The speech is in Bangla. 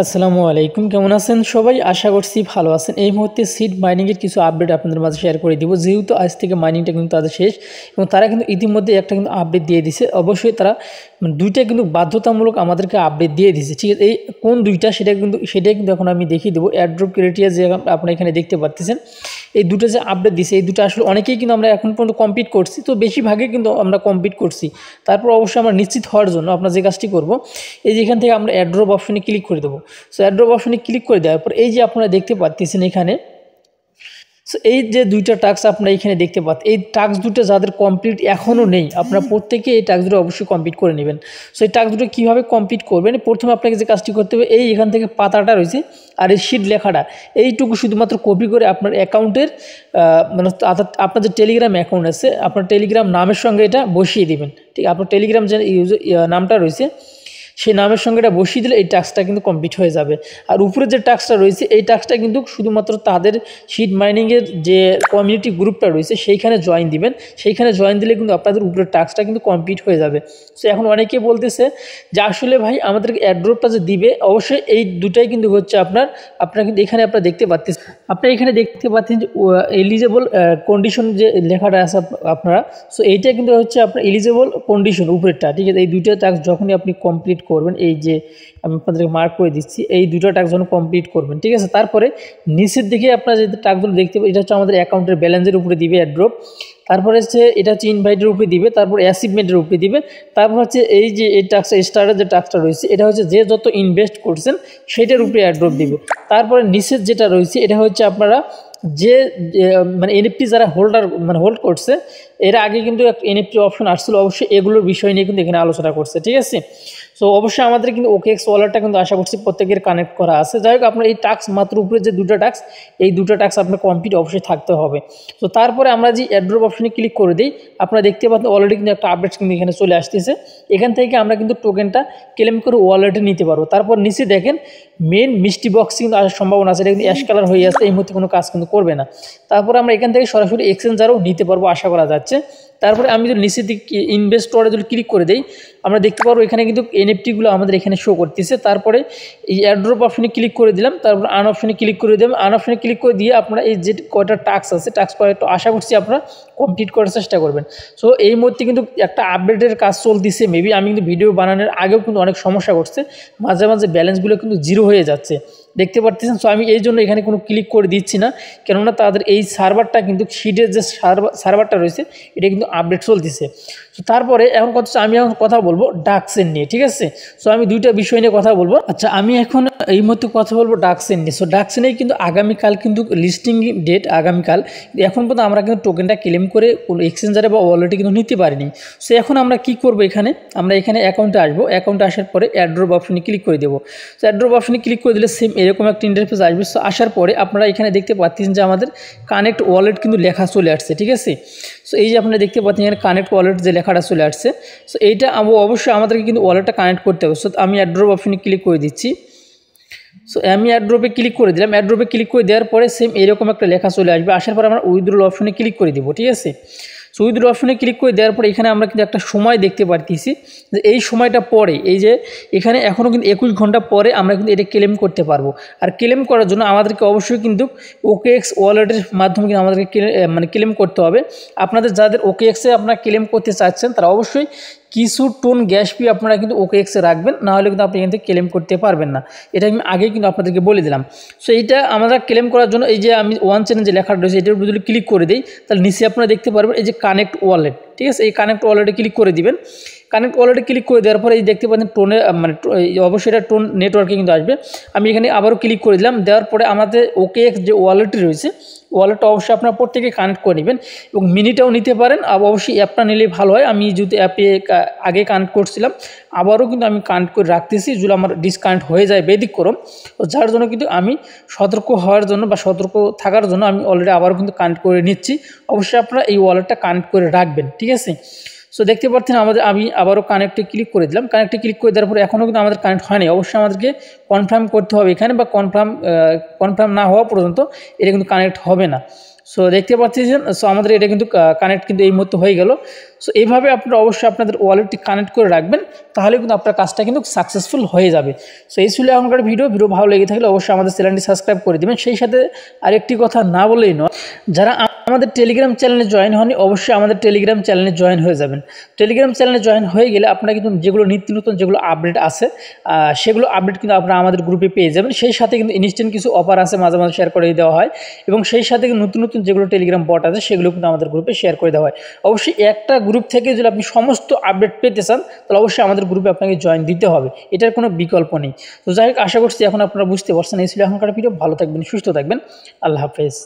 আসসালামু আলাইকুম, কেমন আছেন সবাই? আশা করছি ভালো আছেন। এই মুহূর্তে সিড মাইনিংয়ের কিছু আপডেট আপনাদের মাঝে শেয়ার করে দিব। যেহেতু আজ থেকে মাইনিংটা কিন্তু তাদের শেষ এবং তারা কিন্তু ইতিমধ্যে একটা কিন্তু আপডেট দিয়ে দিছে। অবশ্যই তারা দুইটা কিন্তু বাধ্যতামূলক আমাদেরকে আপডেট দিয়ে দিছে, ঠিক আছে? এই কোন দুইটা সেটাই কিন্তু এখন আমি দেখিয়ে দেবো। এয়ারড্রপ ক্রাইটেরিয়া যে আপনারা এখানে দেখতে পাচ্ছেন, এই দুটো যে আপডেট দিছে, এই দুটো আসলে অনেকেই কিন্তু আমরা এখন পর্যন্ত কমপ্লিট করছি, তো বেশিরভাগই কিন্তু আমরা কমপ্লিট করছি। তারপর অবশ্যই আমরা নিশ্চিত হওয়ার জন্য আপনার যে কাজটি করব, এই যে এখান থেকে আমরা এয়ারড্রপ অপশনে ক্লিক করে দেবো। সো এয়ারড্রপ অপশনে ক্লিক করে দেওয়ার পর এই যে আপনারা দেখতে পাচ্ছেন এখানে, সো এই যে দুইটা টাস্ক আপনারা এখানে দেখতে পাচ্ছেন, এই টাস্ক দুটো যাদের কমপ্লিট এখনও নেই, আপনারা প্রত্যেকে এই টাস্ক দুটো অবশ্যই কমপ্লিট করে নেবেন। সো এই টাস্ক দুটো কীভাবে কমপ্লিট করবেন, প্রথমে আপনাকে যে কাজটি করতে হবে, এই এখান থেকে পাতাটা রয়েছে আর এই শিট লেখাটা, এইটুকু শুধুমাত্র কপি করে আপনার অ্যাকাউন্টের মানে আপনার যে টেলিগ্রাম অ্যাকাউন্ট আছে, আপনার টেলিগ্রাম নামের সঙ্গে এটা বসিয়ে দেবেন। ঠিক, আপনার টেলিগ্রাম যে নামটা রয়েছে সেই নামের সঙ্গে এটা বসিয়ে দিলে এই টাস্কটা কিন্তু কমপ্লিট হয়ে যাবে। আর উপরে যে টাস্কটা রয়েছে, এই টাস্কটা কিন্তু শুধুমাত্র তাদের সিড মাইনিংয়ের যে কমিউনিটি গ্রুপটা রয়েছে সেইখানে জয়েন দিবেন। সেইখানে জয়েন দিলে কিন্তু আপনাদের উপরের টাস্কটা কিন্তু কমপ্লিট হয়ে যাবে। সো এখন অনেকে বলতেছে যে আসলে ভাই আমাদেরকে অ্যাড্রপটা যে দিবে, অবশ্যই এই দুটাই কিন্তু হচ্ছে আপনারা কিন্তু এখানে আপনারা দেখতে পাচ্ছেন, আপনারা এখানে দেখতে পাচ্ছেন যে এলিজেবল কন্ডিশন যে লেখাটা আছে আপনারা। সো এইটা কিন্তু হচ্ছে আপনার এলিজেবল কন্ডিশন উপরেরটা, ঠিক আছে? এই দুইটা টাস্ক যখনই আপনি কমপ্লিট করবেন, এই যে আমি আপনাদেরকে মার্ক করে দিচ্ছি, এই দুটো টাস্ক যখন কমপ্লিট করবেন, ঠিক আছে, তারপরে নিচের দিকে আপনারা যে টাস্কগুলো দেখতে পাবেন, এটা হচ্ছে আমাদের অ্যাকাউন্টের ব্যালেন্সের উপরে দিবে অ্যাড্রপ। তারপরে হচ্ছে এটা হচ্ছে ইনভাইটের উপরে দিবে, তারপর অ্যাচিভমেন্টের উপরে দিবে, তারপর হচ্ছে এই যে এই টাস্কটা স্টারের যে টাস্কটা রয়েছে, এটা হচ্ছে যে যত ইনভেস্ট করছেন সেটার উপরে অ্যাড্রপ দিবে। তারপরে নিচের যেটা রয়েছে, এটা হচ্ছে আপনারা যে মানে এনএফটি যারা হোল্ড করছে, এর আগে কিন্তু এনএফটি অপশন আসছিল, অবশ্যই এগুলোর বিষয় নিয়ে কিন্তু এখানে আলোচনা করছে, ঠিক আছে? সো অবশ্যই আমাদের কিন্তু OKX ওয়ালেটটা কিন্তু আশা করছি প্রত্যেকের কানেক্ট করা আছে। যাই হোক, আপনার এই টাস্ক মাত্র উপরে যে দুটো টাস্ক, এই দুটো টাস্ক আপনার কমপ্লিট অবশ্যই থাকতে হবে। তো তারপরে আমরা যে অ্যাড্রপ অপশনে ক্লিক করে দিই, আপনারা দেখতে পাচ্ছেন অলরেডি কিন্তু একটা আপডেট কিন্তু এখানে চলে আসতেছে। এখান থেকে আমরা কিন্তু টোকেনটা ক্লেম করে ওয়ালেটে নিতে পারবো। তারপর নিচে দেখেন মেন মিস্টি বক্স কিন্তু আসার সম্ভাবনা আছে, এটা কিন্তু অ্যাশ কালার হয়ে আসছে, এই মুহূর্তে কোনো কাজ কিন্তু করবে না। তারপর আমরা এখান থেকে সরাসরি এক্সচেঞ্জারও নিতে পারবো আশা করা যাচ্ছে। তারপরে আমি যদি নিচের দিকে ইনভেস্টরে যদি ক্লিক করে দিই, আমরা দেখতে পারবো এখানে কিন্তু এনএফটিগুলো আমাদের এখানে শো করতেছে। তারপরে এই এয়ারড্রপ অপশনে ক্লিক করে দিলাম, তারপর আন অপশনে ক্লিক করে দিলাম। আন অপশনে ক্লিক করে দিয়ে আপনারা এই যে কয়টা টাস্ক আছে, টাস্ক কয়টা আশা করছি আপনারা কমপ্লিট করার চেষ্টা করবেন। সো এই মুহূর্তে কিন্তু একটা আপডেটের কাজ চলতেছে। মেবি আমি কিন্তু ভিডিও বানানোর আগেও কিন্তু অনেক সমস্যা করছে, মাঝে মাঝে ব্যালেন্সগুলো কিন্তু জিরো হয়ে যাচ্ছে, দেখতে পাচ্ছেন। সো আমি এই জন্য এখানে কোনো ক্লিক করে দিচ্ছি না, কেননা তাদের এই সার্ভারটা কিন্তু সিডের যে সার্ভারটা রয়েছে, এটা কিন্তু আপডেট চলতেছে। তো তারপরে এখন আমি এখন কথা বলবো ডাক্সের নিয়ে, ঠিক আছে? সো আমি দুইটা বিষয় নিয়ে কথা বলবো। আচ্ছা, আমি এখন এই মুহূর্তে কথা বলবো ডাক্সের নিয়ে। সো ডাক্সের কিন্তু আগামীকাল কিন্তু লিস্টিং ডেট আগামীকাল, এখন পর্যন্ত আমরা কিন্তু টোকেনটা ক্লেম করে কোনো এক্সচেঞ্জারে বা ওয়ালেটে কিন্তু নিতে পারিনি। সো এখন আমরা কি করব, আমরা এখানে অ্যাকাউন্টে আসবো। অ্যাকাউন্টে আসার পরে অ্যাড্রপ অপশনে ক্লিক করে দেবো। সো অ্যাড্রপ অপশনে ক্লিক করে দিলে সেম এরকম একটা ইন্টারফেস আসবে। সো আসার পরে আপনারা এখানে দেখতে পাচ্ছেন যে আমাদের কানেক্ট ওয়ালেট কিন্তু লেখা চলে আসছে, ঠিক আছে? সো এই যে আপনারা দেখতে পাচ্ছেন এখানে কানেক্ট ওয়ালেট যে লেখাটা চলে আসছে। সো এইটা অবশ্যই আমাদেরকে কিন্তু ওয়ালেটটা কানেক্ট করতে হবে। সো আমি অ্যাড্রপ অপশনে ক্লিক করে দিচ্ছি। সো আমি অ্যাড্রপে ক্লিক করে দিলাম। অ্যাড্রপে ক্লিক করে দেওয়ার পরে সেম এরকম একটা লেখা চলে আসবে। আসার পরে আমরা উইথড্রল অপশনে ক্লিক করে দিব, ঠিক আছে? সো উইথড্রল অপশনে ক্লিক করে দেওয়ার পরে এখানে আমরা কিন্তু একটা সময় দেখতে পারতেছি যে এই সময়টা পরে, এই যে এখানে এখনও কিন্তু 21 ঘন্টা পরে আমরা কিন্তু এটা ক্লেম করতে পারবো। আর ক্লেম করার জন্য আমাদেরকে অবশ্যই কিন্তু OKX ওয়ালেটের মাধ্যমে কিন্তু আমাদেরকে ক্লেম করতে হবে। আপনাদের যাদের OKX-এ আপনারা ক্লেম করতে চাচ্ছেন, তারা অবশ্যই কিছু টোন গ্যাস ফি আপনারা কিন্তু OKX-এ রাখবেন, না হলে কিন্তু আপনি এখান থেকে ক্লেম করতে পারবেন না। এটা আমি আগেই কিন্তু আপনাদেরকে বলে দিলাম। সো এইটা আমরা ক্লেম করার জন্য এই যে আমি ওয়ান চ্যানেল যে লেখাটা রয়েছে, এটার উপর যদি ক্লিক করে দিই, তাহলে নিচে আপনারা দেখতে পারবেন এই যে কানেক্ট ওয়ালেট, ঠিক আছে? এই কানেক্ট ওয়ালেটে ক্লিক করে দিবেন। কানেক্ট ওয়ালেটে ক্লিক করে দেওয়ার পরে এই দেখতে পাচ্ছেন টোনে অবশ্যই এটা টোন নেটওয়ার্কে কিন্তু আসবে। আমি এখানে আবারও ক্লিক করে দিলাম। দেওয়ার পরে আমাদের OKX যে ওয়ালেটটি রয়েছে, ওয়ালেটটা অবশ্যই আপনারা প্রত্যেকে কানেক্ট করে নেবেন এবং মিনিটাও নিতে পারেন। অবশ্যই অ্যাপটা নিলেই ভালো হয়। আমি যদি অ্যাপে আগে কানেক্ট করছিলাম, আবারও কিন্তু আমি কানেক্ট করে রাখতেছি, যদি আমার ডিসকানেক্ট হয়ে যায় ব্যতিক্রম, যার জন্য কিন্তু আমি সতর্ক হওয়ার জন্য বা সতর্ক থাকার জন্য আমি অলরেডি আবারও কিন্তু কানেক্ট করে নিচ্ছি। অবশ্যই আপনারা এই ওয়ালেটটা কানেক্ট করে রাখবেন, ঠিক আছে? সো দেখতে পাচ্ছেন আমি আবারও কানেক্টে ক্লিক করে দিলাম। কানেক্টে ক্লিক করে দেওয়ার পরে এখনও কিন্তু আমাদের কানেক্ট হয়নি। অবশ্যই আমাদেরকে কনফার্ম করতে হবে এখানে, বা কনফার্ম না হওয়া পর্যন্ত এটা কিন্তু কানেক্ট হবে না। সো দেখতে পাচ্ছেন, সো আমাদের এটা কিন্তু কানেক্ট কিন্তু এই মুহূর্তে হয়ে গেল। সো এইভাবে আপনারা অবশ্যই আপনাদের ওয়ালেটটি কানেক্ট করে রাখবেন, তাহলে কিন্তু আপনার কাজটা কিন্তু সাকসেসফুল হয়ে যাবে। সো এই ছিল এখনকার ভিডিও ভালো লেগে থাকলে অবশ্যই আমাদের চ্যানেলটি সাবস্ক্রাইব করে দেবেন। সেই সাথে আরেকটি কথা না বলেই নয়, যারা আমাদের টেলিগ্রাম চ্যানেলে জয়েন হননি অবশ্যই আমাদের টেলিগ্রাম চ্যানেলে জয়েন হয়ে যাবেন। টেলিগ্রাম চ্যানেলে জয়েন হয়ে গেলে আপনারা কিন্তু যেগুলো নিত্য নতুন যেগুলো আপডেট আছে সেগুলো আপডেট কিন্তু আপনারা আমাদের গ্রুপে পেয়ে যাবেন। সেই সাথে কিন্তু ইনস্ট্যান্ট কিছু অফার আছে, মাঝে মাঝে শেয়ার করে দেওয়া হয়, এবং সেই সাথে নতুন নতুন যেগুলো টেলিগ্রাম বট আছে সেগুলো কিন্তু আমাদের গ্রুপে শেয়ার করে দেওয়া হয়। অবশ্যই একটা গ্রুপ থেকে যদি আপনি সমস্ত আপডেট পেতে চান তাহলে অবশ্যই আমাদের গ্রুপে আপনাকে জয়েন দিতে হবে, এটার কোনো বিকল্প নেই। তো যাই হোক, আশা করছি এখন আপনারা বুঝতে পারছেন। এই ছিল এখনকার ভিডিও। ভালো থাকবেন, সুস্থ থাকবেন, আল্লাহ হাফেজ।